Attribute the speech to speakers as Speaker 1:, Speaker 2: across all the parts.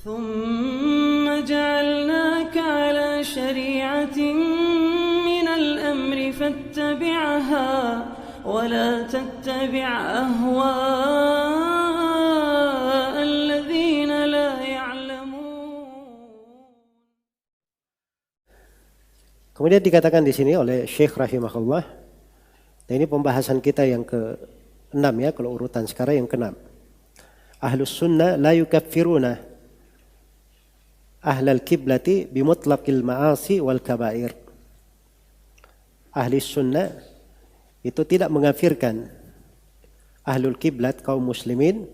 Speaker 1: ثم جعلناك على شريعة من الأمر فاتبعها ولا تتبع أهواء الذين لا يعلمون.
Speaker 2: Kemudian dikatakan di sini oleh Syekh rahimahullah, dan ini pembahasan kita yang ke-6 ya, kalau urutan sekarang yang ke-6. Ahlus sunnah la yukaffiruna ahlal kiblati bimutlaqil ma'asi wal kabair. Ahli sunnah itu tidak mengafirkan ahlul kiblat, kaum muslimin,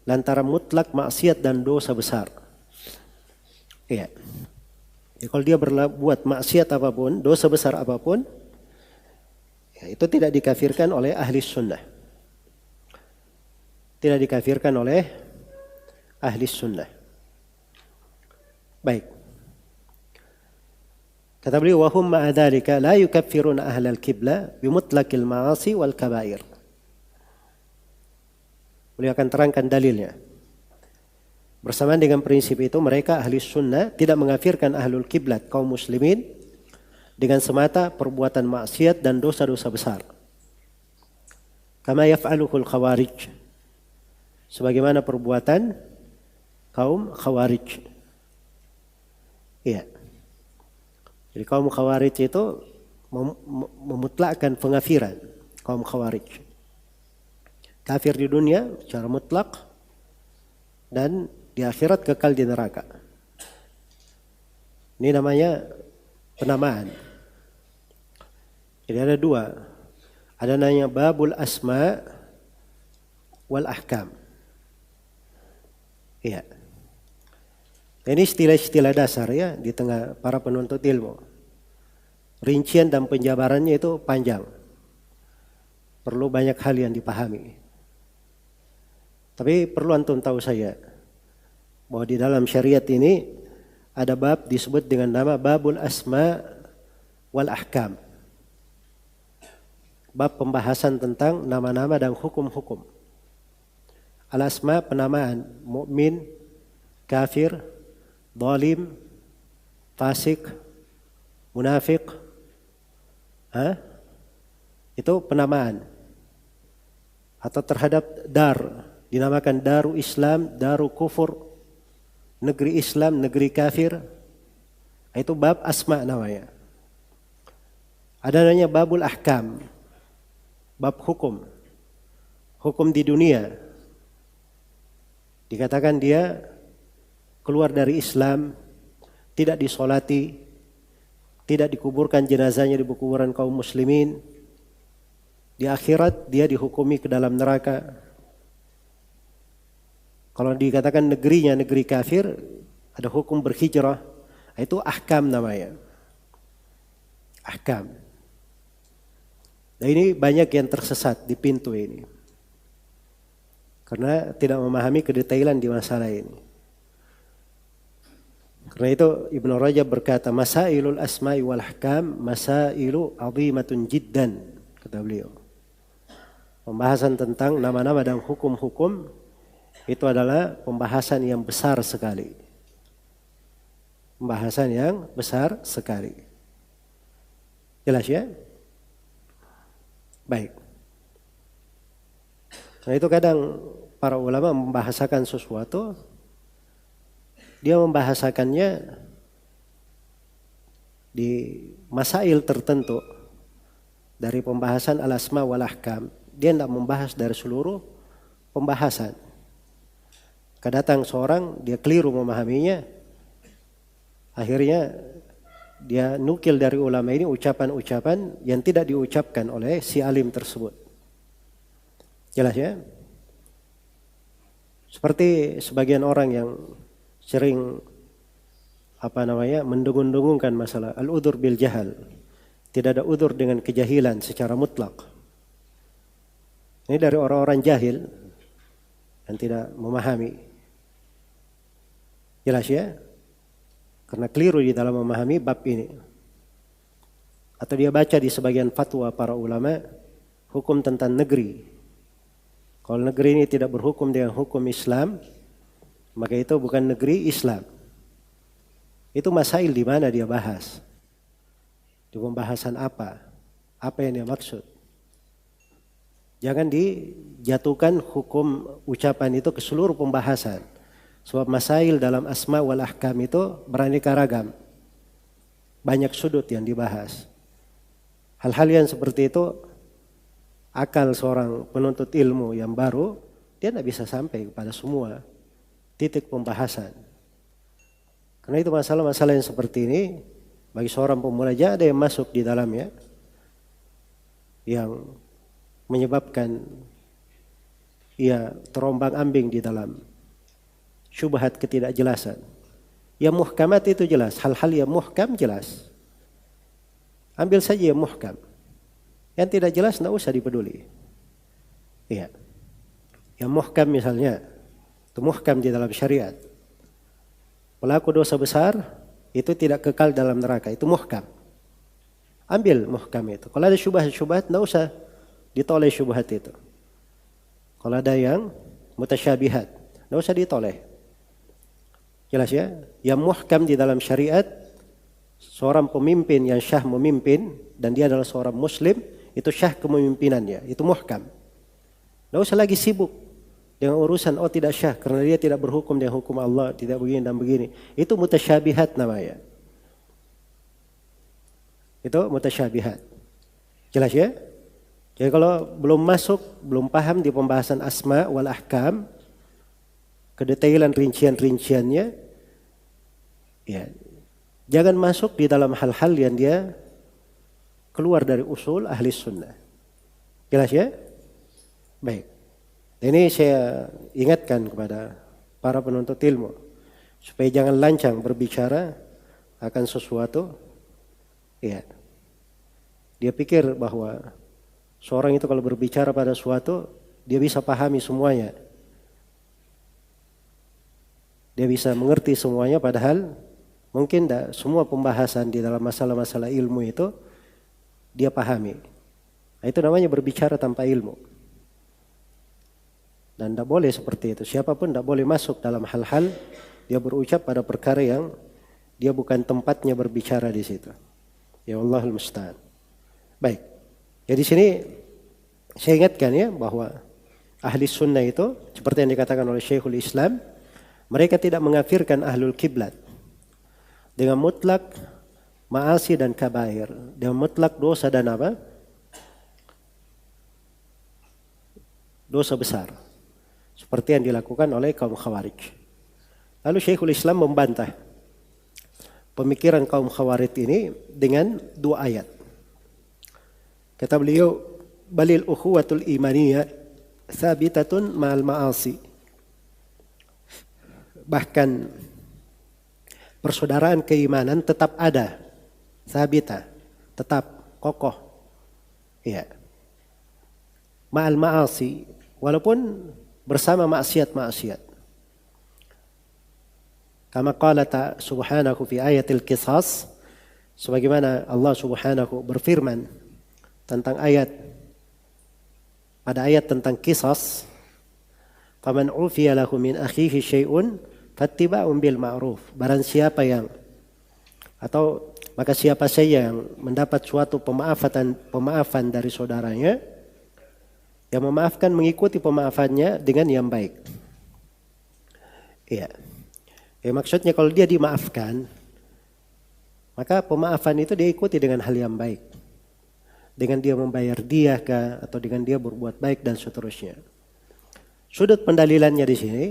Speaker 2: lantaran mutlak maksiat dan dosa besar. Iya. Ya, kalau dia berbuat maksiat apapun, dosa besar apapun, ya, itu tidak dikafirkan oleh ahli sunnah. Tidak dikafirkan oleh ahli sunnah. Baik. Kata beliau, wa hum ma'a dzalika la yukaffiruna ahlal qibla bimutlaqil ma'asi wal kabair. Beliau akan terangkan dalilnya. Bersamaan dengan prinsip itu, mereka ahli sunnah tidak mengafirkan ahlul kiblat, kaum muslimin, dengan semata perbuatan maksiat dan dosa-dosa besar. Kama yaf'aluhul khawarij. Sebagaimana perbuatan kaum khawarij. Iya. Jadi kaum khawarij itu memutlakkan pengafiran. Kaum khawarij kafir di dunia secara mutlak, dan di akhirat kekal di neraka. Ini namanya penamaan. Jadi ada dua. Ada namanya babul asma wal ahkam. Iya. Ini istilah-istilah dasar ya di tengah para penuntut ilmu. Rincian dan penjabarannya itu panjang. Perlu banyak hal yang dipahami. Tapi perlu antum tahu saya bahwa di dalam syariat ini ada bab disebut dengan nama babul asma wal ahkam. Bab pembahasan tentang nama-nama dan hukum-hukum. Al-asma penamaan, mukmin, kafir, zalim, fasik, munafik. Itu penamaan. Atau terhadap dar, dinamakan daru Islam, daru kufur, negeri Islam, negeri kafir. Itu bab asma namanya. Ada namanya babul ahkam, bab hukum. Hukum di dunia. Dikatakan dia keluar dari Islam, tidak disolati, tidak dikuburkan jenazahnya di kuburan kaum muslimin. Di akhirat dia dihukumi ke dalam neraka. Kalau dikatakan negerinya negeri kafir, ada hukum berhijrah, itu ahkam namanya. Ahkam. Nah ini banyak yang tersesat di pintu ini. Karena tidak memahami kedetailan di masalah ini. Karena itu Ibnu Rajab berkata, masailul asma'i wal ahkam masailu azimatun jiddan, kata beliau. Pembahasan tentang nama-nama dan hukum-hukum itu adalah pembahasan yang besar sekali. Pembahasan yang besar sekali. Jelas ya? Baik. Nah itu kadang para ulama membahasakan sesuatu, dia membahasakannya di masail tertentu dari pembahasan al-asma wal ahkam. Dia tidak membahas dari seluruh pembahasan. Kadang seorang dia keliru memahaminya, akhirnya dia nukil dari ulama ini ucapan-ucapan yang tidak diucapkan oleh si alim tersebut. Jelas ya? Seperti sebagian orang yang sering mendengung-dengungkan masalah al-udhur bil jahal. Tidak ada udhur dengan kejahilan secara mutlak. Ini dari orang-orang jahil yang tidak memahami. Jelas ya? Karena keliru di dalam memahami bab ini. Atau dia baca di sebagian fatwa para ulama hukum tentang negeri. Kalau negeri ini tidak berhukum dengan hukum Islam, maka itu bukan negeri Islam. Itu masail di mana dia bahas. Di pembahasan apa? Apa yang dia maksud? Jangan dijatuhkan hukum ucapan itu ke seluruh pembahasan. Sebab masail dalam asma wal ahkam itu beraneka ragam. Banyak sudut yang dibahas. Hal-hal yang seperti itu, akal seorang penuntut ilmu yang baru, dia tidak bisa sampai kepada semua titik pembahasan. Karena itu masalah-masalah yang seperti ini, bagi seorang pemula jangan ada yang masuk di dalamnya, yang menyebabkan ia terombang-ambing di dalam syubhat ketidakjelasan. Yang muhkamat itu jelas, hal-hal yang muhkam jelas. Ambil saja yang muhkam. Yang tidak jelas tidak usah dipeduli. Iya. Yang muhkam misalnya, itu muhkam di dalam syariat. Pelaku dosa besar itu tidak kekal dalam neraka, itu muhkam. Ambil muhkam itu. Kalau ada syubhat-syubhat tidak usah ditoleh syubhat itu. Kalau ada yang mutasyabihat, tidak usah ditoleh. Jelas ya? Yang muhkam di dalam syariat, seorang pemimpin yang syah memimpin dan dia adalah seorang muslim, itu syah kepemimpinannya, itu muhkam. Tidak usah lagi sibuk dengan urusan tidak syah karena dia tidak berhukum dengan hukum Allah, tidak begini dan begini. Itu mutasyabihat namanya. Itu mutasyabihat. Jelas ya? Jadi kalau belum masuk, belum paham di pembahasan asma wal ahkam, kedetailan rincian-rinciannya, ya, jangan masuk di dalam hal-hal yang dia keluar dari usul ahli sunnah. Jelas ya? Baik. Ini saya ingatkan kepada para penuntut ilmu, supaya jangan lancang berbicara akan sesuatu. Ya. Dia pikir bahwa seorang itu kalau berbicara pada suatu, dia bisa pahami semuanya. Dia bisa mengerti semuanya, padahal mungkin tidak semua pembahasan di dalam masalah-masalah ilmu itu dia pahami. Nah, itu namanya berbicara tanpa ilmu. Dan tidak boleh seperti itu. Siapapun tidak boleh masuk dalam hal-hal dia berucap pada perkara yang dia bukan tempatnya berbicara di situ. Ya Allahul musta'an. Baik. Jadi sini saya ingatkan ya bahwa ahli sunnah itu seperti yang dikatakan oleh Syekhul Islam, mereka tidak mengafirkan ahlul kiblat dengan mutlak ma'asi dan kabair, dengan mutlak dosa dan apa? Dosa besar. Seperti yang dilakukan oleh kaum Khawarij. Lalu Syekhul Islam membantah pemikiran kaum Khawarij ini dengan dua ayat. Kata beliau, balil ukhuwatul imaniyah thabitatun ma'al ma'asi. Bahkan persaudaraan keimanan tetap ada, thabita, tetap kokoh. Ya. Ma'al ma'asi, walaupun bersama maksiat-maksiat. Kama qala subhanahu fi ayatil qisas, sebagaimana Allah subhanahu berfirman tentang pada ayat tentang kisas, faman ufiya lahu min akhihi syai'un fattiba'un bil ma'ruf. Barang siapa yang maka siapa saja yang mendapat suatu pemaafan dari saudaranya, yang memaafkan mengikuti pemaafannya dengan yang baik. Iya. Maksudnya kalau dia dimaafkan, maka pemaafan itu dia ikuti dengan hal yang baik. Dengan dia membayar diah kah, atau dengan dia berbuat baik dan seterusnya. Sudut pendalilannya di sini,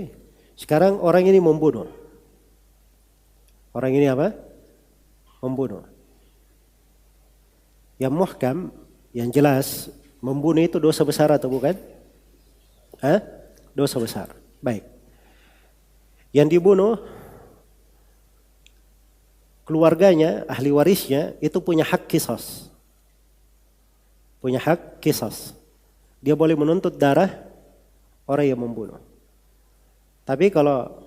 Speaker 2: sekarang orang ini membunuh. Orang ini apa? Membunuh. Yang muhkam, yang jelas, membunuh itu dosa besar atau bukan? Dosa besar. Baik. Yang dibunuh, keluarganya, ahli warisnya, itu punya hak qisas. Punya hak qisas. Dia boleh menuntut darah orang yang membunuh. Tapi kalau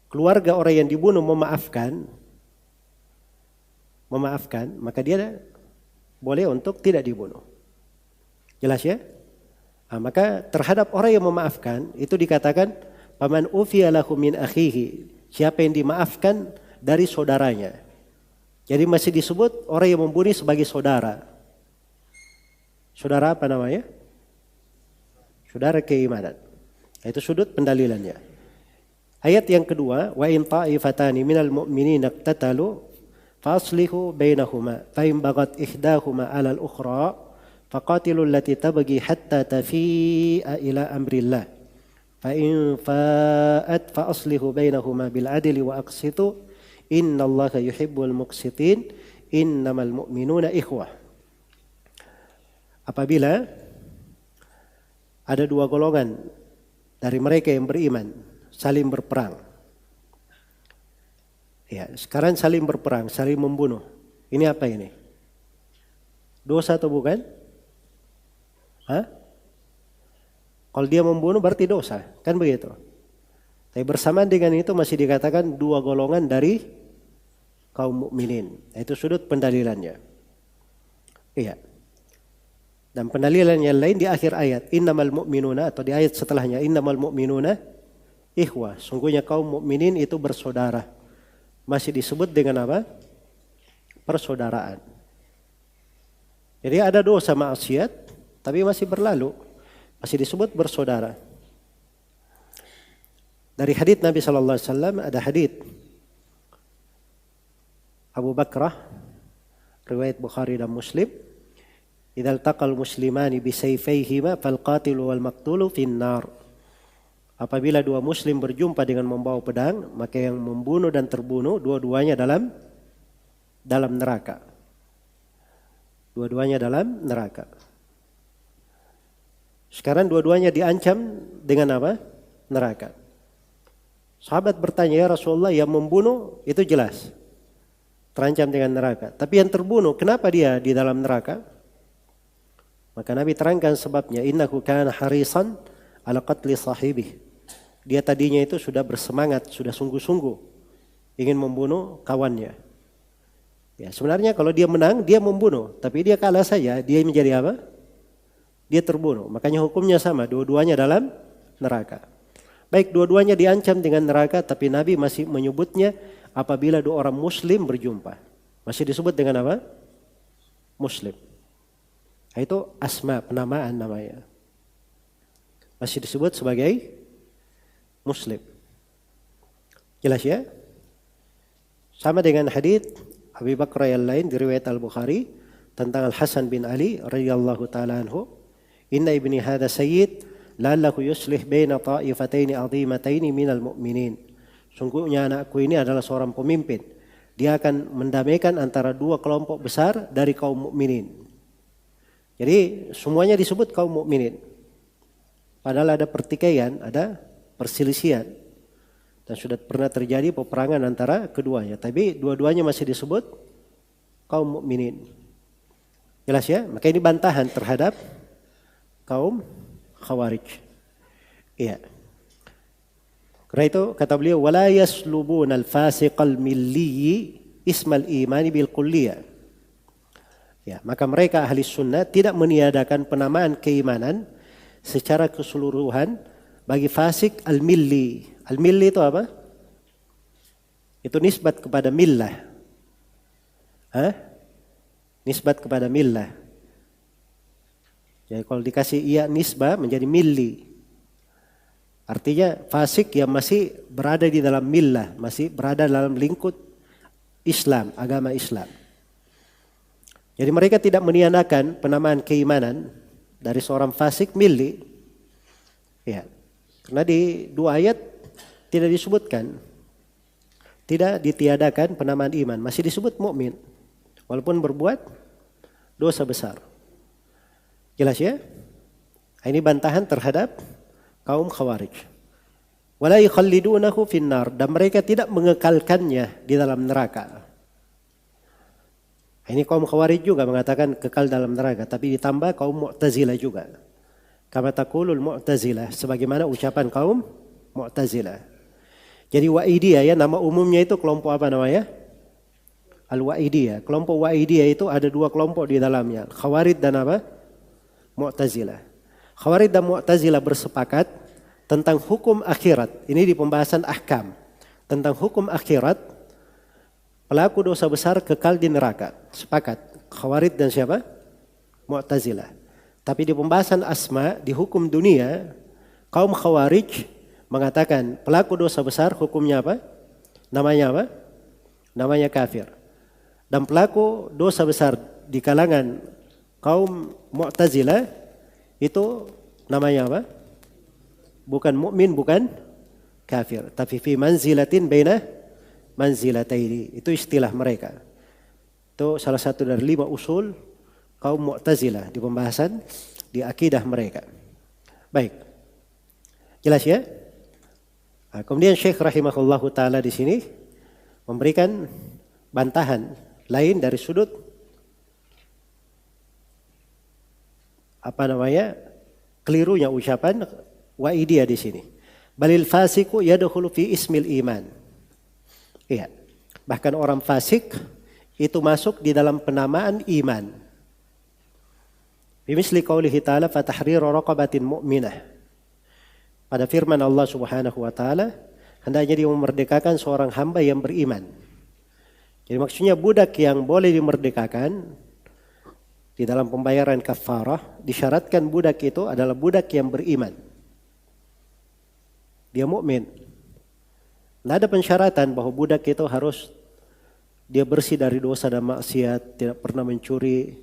Speaker 2: keluarga orang yang dibunuh memaafkan, maka dia boleh untuk tidak dibunuh. Jelas ya? Nah, maka terhadap orang yang memaafkan itu dikatakan Faman ufiya lahu min akhihi, siapa yang dimaafkan dari saudaranya. Jadi masih disebut orang yang membunuh sebagai saudara. Saudara apa namanya? Saudara keimanan. Itu sudut pendalilannya. Ayat yang kedua, wa in ta'ifatani minal mu'minina iqtatalu faslihu bainahuma fa in baghat ihdahuma 'ala al-ukhra faqatilu allati tabghi hatta tafi'a ila amrillah fa in fa'at fa aslihu bainahuma bil 'adli wa aqsitu innallaha yuhibbul muqsitin innamal mu'minuna ikhwah. Apabila ada dua golongan dari mereka yang beriman saling berperang. Ya, sekarang saling berperang, saling membunuh. Ini apa ini? Dosa atau bukan? Hah? Kalau dia membunuh berarti dosa, kan begitu? Tapi bersamaan dengan itu masih dikatakan dua golongan dari kaum mukminin. Itu sudut pendalilannya. Iya. Dan pendalilan yang lain di akhir ayat, innamal mu'minuna, atau di ayat setelahnya, innamal mu'minuna ikhwah. Sungguhnya kaum mukminin itu bersaudara. Masih disebut dengan apa? Persaudaraan. Jadi ada dosa maksiat, tapi masih berlalu. Masih disebut bersaudara. Dari hadits Nabi SAW ada hadits Abu Bakrah, riwayat Bukhari dan Muslim. Idza altaqal muslimani bisayfayhima fal qatilu wal maqtulu finnar. Apabila dua muslim berjumpa dengan membawa pedang, maka yang membunuh dan terbunuh dua-duanya dalam neraka. Dua-duanya dalam neraka. Sekarang dua-duanya diancam dengan apa? Neraka. Sahabat bertanya, ya Rasulullah, yang membunuh itu jelas terancam dengan neraka. Tapi yang terbunuh, kenapa dia di dalam neraka? Maka Nabi terangkan sebabnya, innahu kana harisan ala qatli sahibih. Dia tadinya itu sudah bersemangat, sudah sungguh-sungguh ingin membunuh kawannya. Ya, sebenarnya kalau dia menang, dia membunuh. Tapi dia kalah saja, dia menjadi apa? Dia terbunuh. Makanya hukumnya sama, dua-duanya dalam neraka. Baik, dua-duanya diancam dengan neraka, tapi Nabi masih menyebutnya apabila dua orang muslim berjumpa. Masih disebut dengan apa? Muslim. Itu asma, penamaan namanya. Masih disebut sebagai muslim. Jelas ya? Sama dengan hadits Abu Bakar yang lain di riwayat Al-Bukhari tentang Al-Hasan bin Ali radhiyallahu taala anhu, inna ibni hadha sayyid la'allahu yuslih baina ta'ifataini 'azimataini minal mu'minin. Sungguhnya anakku ini adalah seorang pemimpin. Dia akan mendamaikan antara dua kelompok besar dari kaum mukminin. Jadi semuanya disebut kaum mukminin. Padahal ada pertikaian, ada perselisihan. Dan sudah pernah terjadi peperangan antara keduanya. Tapi dua-duanya masih disebut kaum mukminin. Jelas ya? Maka ini bantahan terhadap kaum Khawarij. Iya. Karena itu kata beliau, wala yaslubuna al-fasiqal milli ismal imani bil kulliyah. Ya, maka mereka ahli sunnah tidak meniadakan penamaan keimanan secara keseluruhan bagi fasik al-milli. Al-milli itu apa? Itu nisbat kepada millah. Nisbat kepada millah. Jadi kalau dikasih iya nisbah menjadi milli. Artinya fasik yang masih berada di dalam millah, masih berada dalam lingkup Islam, agama Islam. Jadi mereka tidak meniadakan penamaan keimanan dari seorang fasik milli. Ya. Karena di dua ayat tidak disebutkan, tidak ditiadakan penamaan iman, masih disebut mukmin walaupun berbuat dosa besar. Jelas ya? Ini bantahan terhadap kaum Khawarij. Wala yukhallidunahu finnar, dan mereka tidak mengekalkannya di dalam neraka. Ini kaum Khawarij juga mengatakan kekal dalam neraka, tapi ditambah kaum Mu'tazilah juga. Kama taqulul Mu'tazilah, sebagaimana ucapan kaum Mu'tazilah. Jadi Wa'idiyah ya, nama umumnya itu kelompok apa namanya? Al-Wa'idiyah. Kelompok Wa'idiyah itu ada dua kelompok di dalamnya, Khawarij dan apa? Mu'tazilah. Khawarij dan Mu'tazilah bersepakat tentang hukum akhirat. Ini di pembahasan ahkam. Tentang hukum akhirat, pelaku dosa besar kekal di neraka. Sepakat. Khawarij dan siapa? Mu'tazilah. Tapi di pembahasan asma, di hukum dunia, kaum Khawarij mengatakan pelaku dosa besar hukumnya apa? Namanya apa? Namanya kafir. Dan pelaku dosa besar di kalangan kaum Mu'tazilah itu namanya apa? Bukan mukmin, bukan kafir, tapi fi manzilatin baina manzilataini. Itu istilah mereka. Itu salah satu dari 5 usul kaum Mu'tazilah di pembahasan di akidah mereka. Baik. Jelas ya? Nah, kemudian Syekh rahimahullahu taala di sini memberikan bantahan lain dari sudut kelirunya ucapan Wa'idiyah di sini. Balil fasiku yadkhulu fi ismil iman. Iya. Bahkan orang fasik itu masuk di dalam penamaan iman. Bimisli qaulihi ta'ala fatahriru raqabatin mu'minah. Pada firman Allah Subhanahu wa taala, hendaknya dia memerdekakan seorang hamba yang beriman. Jadi maksudnya budak yang boleh dimerdekakan di dalam pembayaran kafarah, disyaratkan budak itu adalah budak yang beriman. Dia mukmin. Tidak ada pensyaratan bahwa budak itu harus dia bersih dari dosa dan maksiat, tidak pernah mencuri,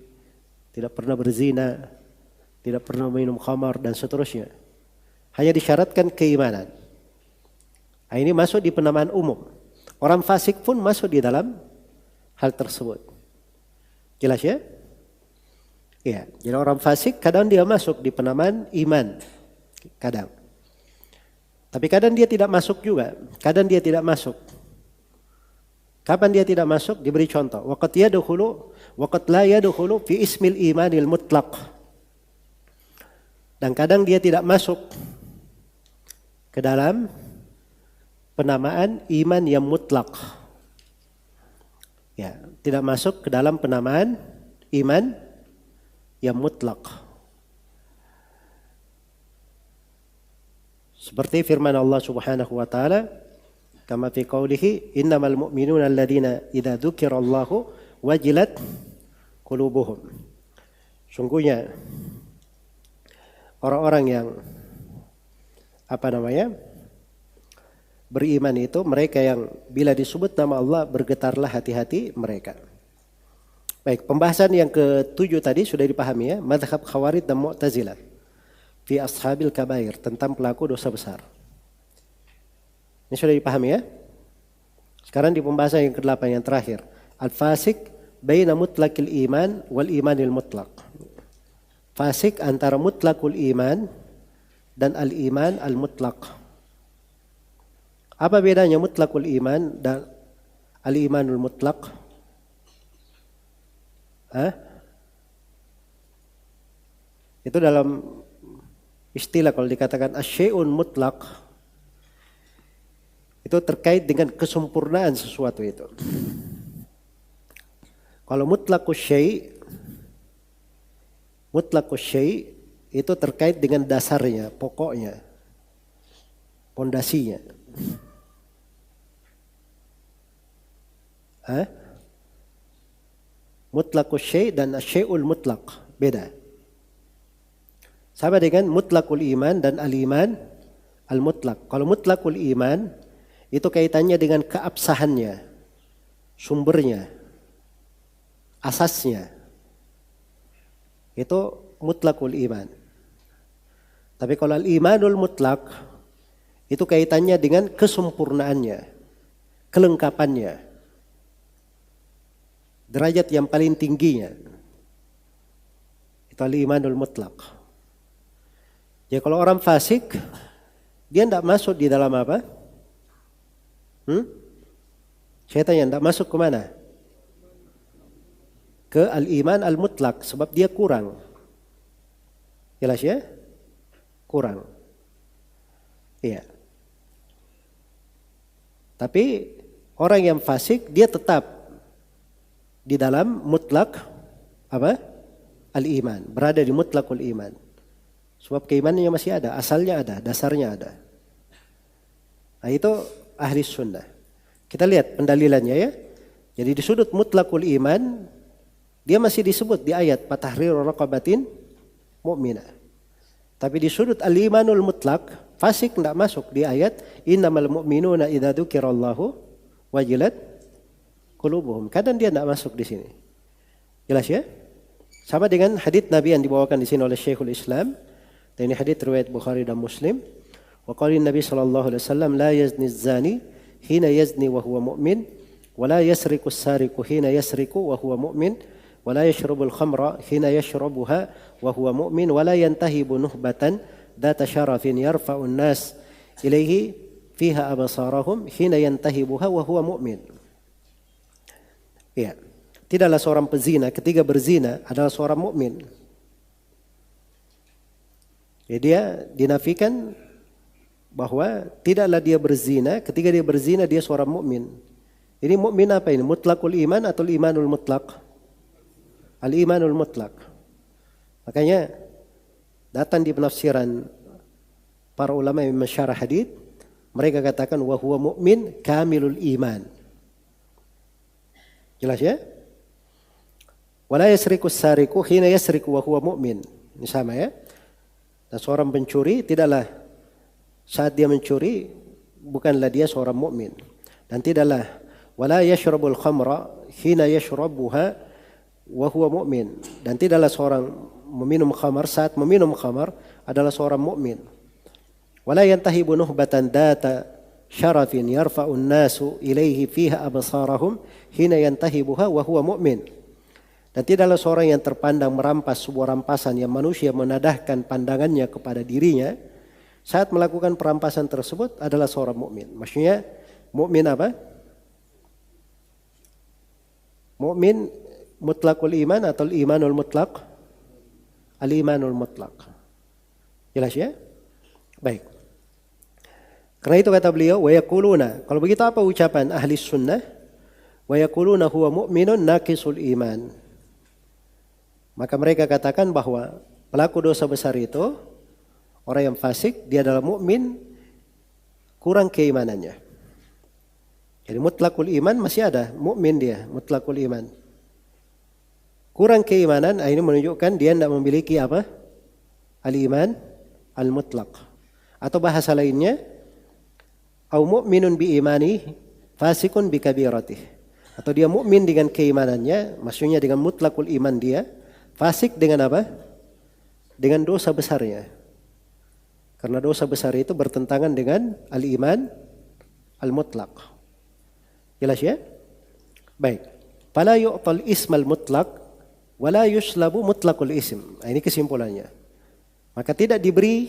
Speaker 2: tidak pernah berzina, tidak pernah minum khamar dan seterusnya. Hanya disyaratkan keimanan. Nah, ini masuk di penamaan umum. Orang fasik pun masuk di dalam hal tersebut. Jelas ya? Iya. Jadi orang fasik kadang dia masuk di penamaan iman. Kadang. Tapi kadang dia tidak masuk juga. Kadang dia tidak masuk. Kapan dia tidak masuk? Diberi contoh. Waqat yadkhulu waqat la yadkhulu fi ismil imanil mutlaq. Dan kadang dia tidak masuk ke dalam penamaan iman yang mutlak. Ya, tidak masuk ke dalam penamaan iman yang mutlak. Seperti firman Allah Subhanahu wa taala, kama fi qoulihi innamal mu'minuna alladziina idza dzukirallahu wajilat qulubuhum. Sungguhnya orang-orang yang beriman itu mereka yang bila disebut nama Allah bergetarlah hati-hati mereka. Baik, pembahasan yang ke-7 tadi sudah dipahami ya, mazhab Khawarij dan Mu'tazilah fi ashabil kabair, tentang pelaku dosa besar. Ini sudah dipahami ya? Sekarang di pembahasan yang ke-8 yang terakhir, al-fasik baina mutlaqil iman wal imanil mutlaq. Fasik antara mutlaqul iman dan al-iman al-mutlaq. Apa bedanya mutlaqul iman dan al-imanul mutlaq? Itu dalam istilah kalau dikatakan asyai'un mutlaq, itu terkait dengan kesempurnaan sesuatu itu. Kalau mutlaqus syai' itu terkait dengan dasarnya, pokoknya, pondasinya. Mutlaqus syai' dan asyai'ul mutlaq beda. Sama dengan mutlaqul iman dan al-iman al-mutlaq. Kalau mutlaqul iman itu kaitannya dengan keabsahannya, sumbernya, asasnya. Itu mutlaqul iman. Tapi kalau al-imanul mutlaq itu kaitannya dengan kesempurnaannya, kelengkapannya, derajat yang paling tingginya. Itu al-imanul mutlaq. Jadi kalau orang fasik, dia tidak masuk di dalam apa? Saya tanya, tidak masuk ke mana? Ke al-iman al-mutlaq, sebab dia kurang. Jelas ya? Kurang. Iya. Tapi orang yang fasik, dia tetap di dalam mutlaq apa? Al-iman, berada di mutlaqul iman. Sebab keimanannya masih ada, asalnya ada, dasarnya ada. Nah itu ahli sunnah. Kita lihat pendalilannya ya. Jadi di sudut mutlakul iman, dia masih disebut di ayat fatahriru raqabatin mu'minah. Tapi di sudut al-imanul mutlak, fasik tidak masuk di ayat innamal mu'minuna idza dzukirallahu wajilat qulubuhum. Kadang dia tidak masuk di sini. Jelas ya? Sama dengan hadits Nabi yang dibawakan di sini oleh Syekhul Islam. Dan ini hadits riwayat Bukhari dan Muslim. Wa qala Nabi sallallahu alaihi wasallam la yazni az-zani hina yazni wa huwa mu'min wa la yasriqu as-sariqu hina yasriqu wa huwa mu'min wa la yashrabu al-khamra hina yashrabuha wa huwa mu'min wa la yantahibu nuhbatan data syarafin yarfa'u an-nas ilaihi fiha absarahum hina yantahibuha wa huwa mu'min. Ya. Tidaklah seorang pezina ketika berzina adalah seorang mukmin. Ya, dia dinafikan bahwa tidaklah dia berzina ketika dia berzina dia seorang mukmin. Ini mukmin apa ini? Mutlakul iman atau imanul mutlak? Al-imanul mutlak. Makanya datang di penafsiran para ulama yang mensyarah hadits, mereka katakan wa huwa mu'min kamilul iman. Jelas ya? Wala yasriku sariku hina yasriku wa huwa mu'min. Ini sama ya. Dan seorang pencuri tidaklah saat dia mencuri bukanlah dia seorang mukmin. Dan tidaklah wala yashrabul khamra hina yashrabuha wa huwa mu'min. Dan tidaklah seorang meminum khamar saat meminum khamar adalah seorang mukmin. Wala yantahibu nuhbatan data syarafin yarfa'un nasu ilaihi fiha absarahum hina yantahibuha wa huwa mu'min. Dan tidaklah seorang yang terpandang merampas sebuah rampasan yang manusia menadahkan pandangannya kepada dirinya saat melakukan perampasan tersebut adalah seorang mukmin. Maksudnya mukmin apa? Mukmin mutlakul iman atau imanul mutlak? Al-imanul mutlak. Jelas ya? Baik. Karena itu kata beliau wa yaquluna. Kalau begitu apa ucapan ahli sunnah? Wa yaquluna huwa mu'minun naqisul iman. Maka mereka katakan bahwa pelaku dosa besar itu orang yang fasik, dia adalah mukmin kurang keimanannya. Jadi mutlakul iman masih ada, mukmin dia, mutlakul iman. Kurang keimanan, ini menunjukkan dia tidak memiliki apa? Al-iman al-mutlak. Atau bahasa lainnya, au mu'minun bi imani fasikun bi kabiratih. Atau dia mukmin dengan keimanannya, maksudnya dengan mutlakul iman dia. Fasik dengan apa? Dengan dosa besarnya. Karena dosa besar itu bertentangan dengan al-iman al-mutlaq. Jelas ya? Baik. Fala yu'tal ismal mutlaq wala yuslabu mutlaqul ism. Nah, ini kesimpulannya. Maka tidak diberi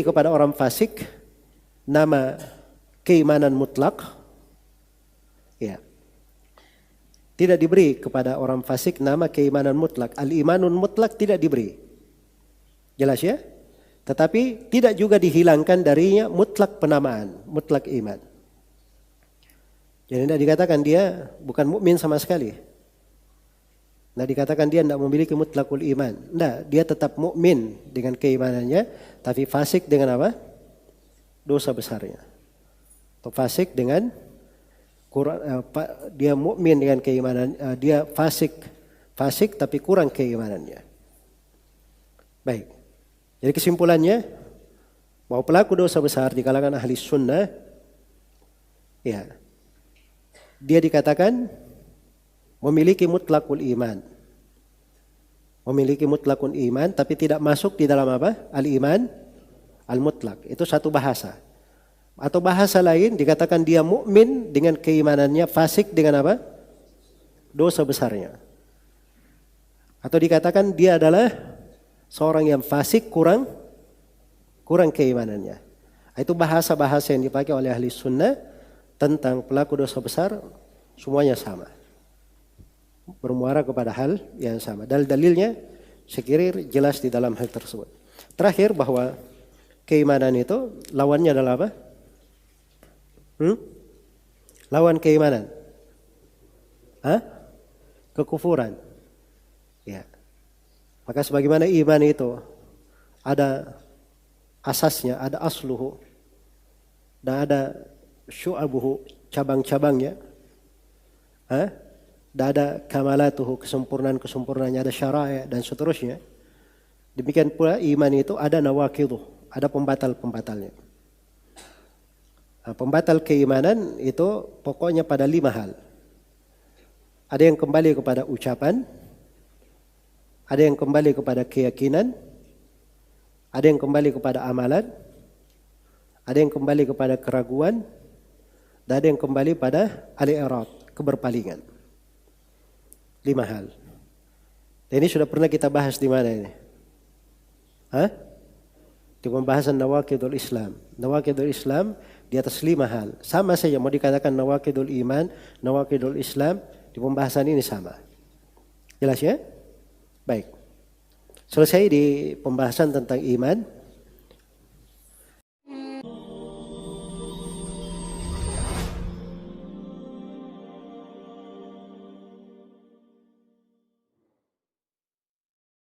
Speaker 2: kepada orang fasik nama keimanan mutlak. Ya. Tidak diberi kepada orang fasik nama keimanan mutlak. Al-imanun mutlak tidak diberi. Jelas ya? Tetapi tidak juga dihilangkan darinya mutlak penamaan, mutlak iman. Jadi tidak dikatakan dia bukan mukmin sama sekali. Tidak dikatakan dia tidak memiliki mutlakul iman. Tidak, dia tetap mukmin dengan keimanannya, tapi fasik dengan apa? Dosa besarnya. Atau fasik dengan dia mukmin dengan keimanan, dia fasik tapi kurang keimanannya. Baik. Jadi kesimpulannya bahwa pelaku dosa besar di kalangan ahli sunnah, ya, dia dikatakan memiliki mutlakul iman, memiliki mutlakul iman, tapi tidak masuk di dalam apa? Al-iman al-mutlak. Itu satu bahasa. Atau bahasa lain dikatakan dia mukmin dengan keimanannya, fasik dengan apa? Dosa besarnya. Atau dikatakan dia adalah seorang yang fasik kurang keimanannya. Itu bahasa-bahasa yang dipakai oleh ahli sunnah tentang pelaku dosa besar, semuanya sama. Bermuara kepada hal yang sama. Dalil-dalilnya sekiranya jelas di dalam hal tersebut. Terakhir bahwa keimanan itu lawannya adalah apa? Lawan keimanan. Kekufuran. Ya. Maka sebagaimana iman itu ada asasnya, ada asluhu, dan ada syu'abuhu, cabang-cabangnya. Dan ada kamalatuhu, kesempurnaan-kesempurnaannya, ada syara'i dan seterusnya. Demikian pula iman itu ada nawaqidhu, ada pembatal-pembatalnya. Nah, pembatal keimanan itu pokoknya pada 5 hal. Ada yang kembali kepada ucapan, ada yang kembali kepada keyakinan, ada yang kembali kepada amalan, ada yang kembali kepada keraguan, dan ada yang kembali pada al-i'rad, keberpalingan. 5 hal. Dan ini sudah pernah kita bahas di mana ini? Di pembahasan nawaqidul Islam. Nawaqidul Islam di atas 5 hal. Sama saja mau dikatakan nawaqidul iman, nawaqidul Islam, di pembahasan ini sama. Jelas ya? Baik. Selesai di pembahasan tentang iman.